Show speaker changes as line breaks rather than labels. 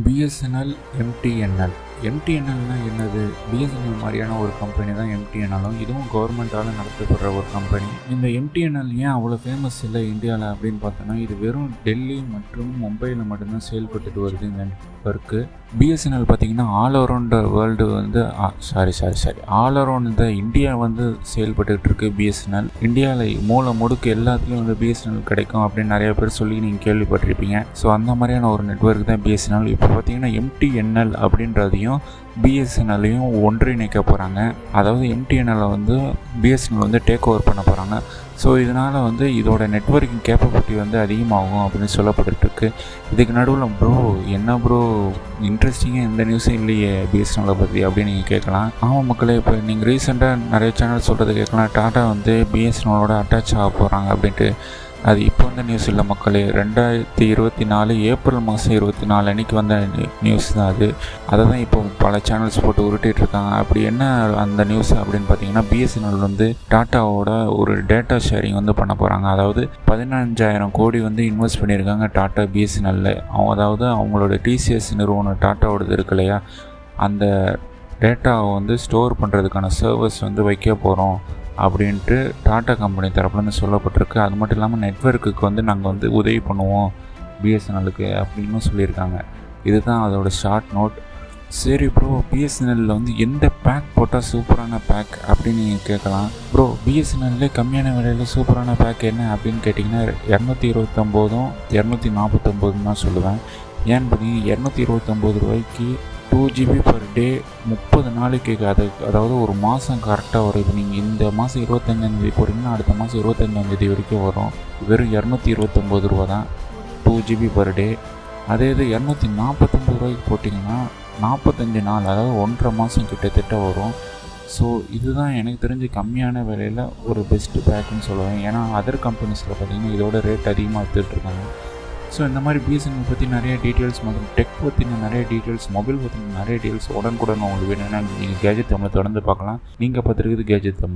BSNL, MTNL. எம்டிஎன்எல்னால் என்னது? BSNL மாதிரியான ஒரு கம்பெனி தான் எம்டிஎன்எல்லும். இதுவும் கவர்மெண்ட்டால் நடத்தப்படுற ஒரு கம்பெனி. இந்த எம்டிஎன்எல் ஏன் அவ்வளோ ஃபேமஸ் இல்லை இந்தியாவில் அப்படின்னு பார்த்தோன்னா, இது வெறும் டெல்லி மற்றும் மும்பையில் மட்டும்தான் செயல்பட்டுட்டு வருது இந்த நெட்வொர்க்கு. பிஎஸ்என்எல் பார்த்திங்கன்னா ஆல் அரவுண்ட் வேர்ல்டு வந்து ஆல் அரவுண்ட் இந்த இந்தியா வந்து செயல்பட்டுக்கிட்டு இருக்குது பிஎஸ்என்எல். இந்தியாவில் மூல முடுக்கு எல்லாத்துலேயும் வந்து பிஎஸ்என்எல் கிடைக்கும் அப்படின்னு நிறைய பேர் சொல்லி நீங்கள் கேள்விப்பட்டிருப்பீங்க. ஸோ அந்த மாதிரியான ஒரு நெட்வொர்க் தான் பிஎஸ்என்எல். இப்போ பார்த்திங்கன்னா எம்டிஎன்எல் அப்படின்றதையும் பிஎஸ்என்எல்லையும் ஒன்றிணைக்க போகிறாங்க. அதாவது எம்டிஎன்எல்லை வந்து பிஎஸ்என்எல் வந்து டேக் ஓவர் பண்ண போகிறாங்க. ஸோ இதனால் வந்து இதோட நெட்வொர்க்கிங் கேப்பபிலிட்டி வந்து அதிகமாகும் அப்படின்னு சொல்லப்பட்டுருக்கு. இதுக்கு நடுவில் என்ன ப்ரோ இன்ட்ரெஸ்டிங்காக எந்த நியூஸும் இல்லையே பிஎஸ்என்எல்லை பற்றி அப்படின்னு நீங்கள் கேட்கலாம். ஆமாம் மக்களே, இப்போ நீங்கள் ரீசெண்டாக நிறைய சேனல் சொல்கிறது கேட்கலாம், டாட்டா வந்து பிஎஸ்என்எல்லோட அட்டாச் ஆக போகிறாங்க அப்படின்ட்டு. அது இப்போ வந்த நியூஸ் இல்லை மக்களே, 2024 ஏப்ரல் மாதம் 24 அன்றைக்கி வந்த நியூஸ் தான் அது. அதை தான் இப்போ பல சேனல்ஸ் போட்டு உருட்டிகிட்ருக்காங்க. அப்படி என்ன அந்த நியூஸ் அப்படின்னு பார்த்தீங்கன்னா, பிஎஸ்என்எல் வந்து டாட்டாவோட ஒரு டேட்டா ஷேரிங் வந்து பண்ண போகிறாங்க. அதாவது 15,000 கோடி வந்து இன்வெஸ்ட் பண்ணியிருக்காங்க டாட்டா பிஎஸ்என்எல்ல. அதாவது அவங்களோட டிசிஎஸ் நிறுவனம் டாட்டாவோடது இருக்கு இல்லையா, அந்த டேட்டாவை வந்து ஸ்டோர் பண்ணுறதுக்கான சர்வர்ஸ் வந்து வைக்க போகிறோம் அப்படின்ட்டு டாட்டா கம்பெனி தரப்புலேருந்து சொல்லப்பட்டிருக்கு. அது மட்டும் இல்லாமல் நெட்வொர்க்குக்கு வந்து நாங்கள் வந்து உதவி பண்ணுவோம் பிஎஸ்என்எல்லுக்கு அப்படின்னு சொல்லியிருக்காங்க. இதுதான் அதோட ஷார்ட் நோட். சரி ப்ரோ, பிஎஸ்என்எல்லில் வந்து எந்த பேக் போட்டால் சூப்பரான பேக் அப்படின்னு நீங்கள் கேட்கலாம். ப்ரோ, பிஎஸ்என்எல்லே கம்மியான விலையில் சூப்பரான பேக் என்ன அப்படின்னு கேட்டிங்கன்னா 229 249 தான் சொல்லுவேன். ஏன்னு பார்த்தீங்கன்னா 229 ரூபாய்க்கு 2GB per day 30 நாளைக்கு அதாவது ஒரு மாதம் கரெக்டாக வரும். இப்போ நீங்கள் இந்த மாதம் 25ஆந்தேதி போகிறீங்கன்னா அடுத்த மாதம் 25ஆந்தேதி வரைக்கும் வரும். வெறும் 229 ரூபா தான் 2GB per day. அதே இது 249 ரூபாய்க்கு போட்டிங்கன்னா 45 நாள், அதாவது 1.5 மாதம் கிட்டத்தட்ட வரும். ஸோ இதுதான் எனக்கு தெரிஞ்சு கம்மியான விலையில் ஒரு பெஸ்ட்டு பேக்குன்னு சொல்லுவேன். ஏன்னா அதர் கம்பெனிஸில் பார்த்திங்கன்னா இதோட ரேட் அதிகமாக எடுத்துகிட்ருக்காங்க. ஸோ இந்த மாதிரி பிஎஸ்என்எல் பற்றி நிறைய டீட்டெயில்ஸ் மற்றும் டெக் பற்றின நிறைய டீட்டெயில்ஸ், மொபைல் பற்றின நிறைய டீட்டெயில்ஸ் உடனுக்குடன் உங்களுக்கு வேணும்னா நீங்கள் கேஜெட் தமிழை தொடர்ந்து பார்க்கலாம். நீங்கள் பார்த்துருக்குது கேஜெட் தமிழ்.